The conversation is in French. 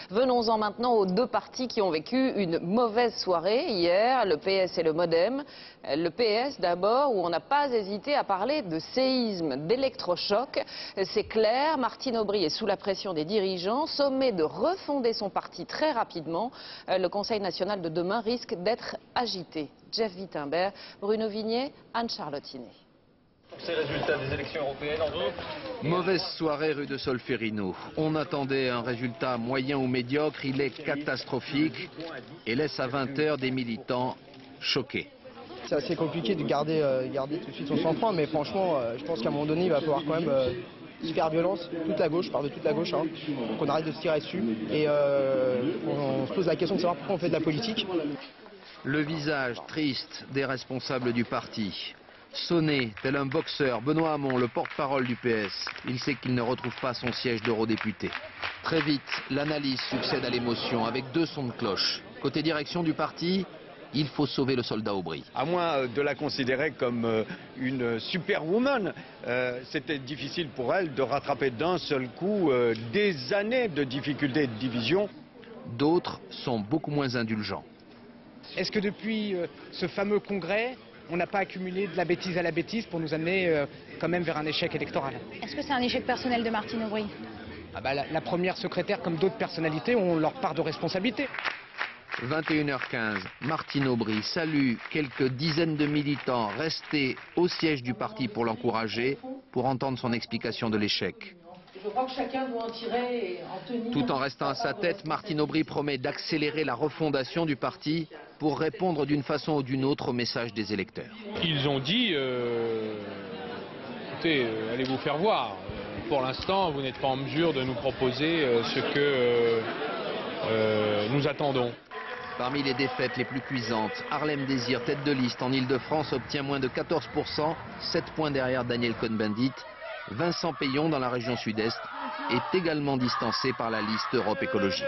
Venons-en maintenant aux deux partis qui ont vécu une mauvaise soirée hier, le PS et le MoDem. Le PS d'abord, où on n'a pas hésité à parler de séisme, d'électrochoc. C'est clair, Martine Aubry est sous la pression des dirigeants, sommé de refonder son parti très rapidement. Le Conseil national de demain risque d'être agité. Jeff Wittenberg, Bruno Vignet, Anne-Charlotte Iné. Ces résultats des élections européennes en fait. Mauvaise soirée rue de Solferino. On attendait un résultat moyen ou médiocre, il est catastrophique et laisse à 20 h des militants choqués. C'est assez compliqué de garder tout de suite son sang-froid, mais franchement, je pense qu'à un moment donné, il va falloir quand même faire violence, toute la gauche, je parle de toute la gauche, hein, qu'on arrête de se tirer dessus et on se pose la question de savoir pourquoi on fait de la politique. Le visage triste des responsables du parti. Sonné, tel un boxeur, Benoît Hamon, le porte-parole du PS, il sait qu'il ne retrouve pas son siège d'eurodéputé. Très vite, l'analyse succède à l'émotion avec deux sons de cloche. Côté direction du parti, il faut sauver le soldat Aubry. À moins de la considérer comme une superwoman, c'était difficile pour elle de rattraper d'un seul coup des années de difficultés et de division. D'autres sont beaucoup moins indulgents. Est-ce que depuis ce fameux congrès, on n'a pas accumulé de la bêtise à la bêtise pour nous amener quand même vers un échec électoral? Est-ce que c'est un échec personnel de Martine Aubry? La première secrétaire, comme d'autres personnalités, ont leur part de responsabilité. 21h15, Martine Aubry salue quelques dizaines de militants restés au siège du parti pour l'encourager, pour entendre son explication de l'échec. Je crois que chacun doit en tirer et en tenir. Tout en restant à sa tête, Martine Aubry promet d'accélérer la refondation du parti pour répondre d'une façon ou d'une autre au message des électeurs. Ils ont dit, écoutez, allez vous faire voir. Pour l'instant, vous n'êtes pas en mesure de nous proposer ce que nous attendons. Parmi les défaites les plus cuisantes, Harlem Désir, tête de liste en Ile-de-France, obtient moins de 14%, 7 points derrière Daniel Cohn-Bendit. Vincent Payon, dans la région sud-est, est également distancé par la liste Europe Écologie.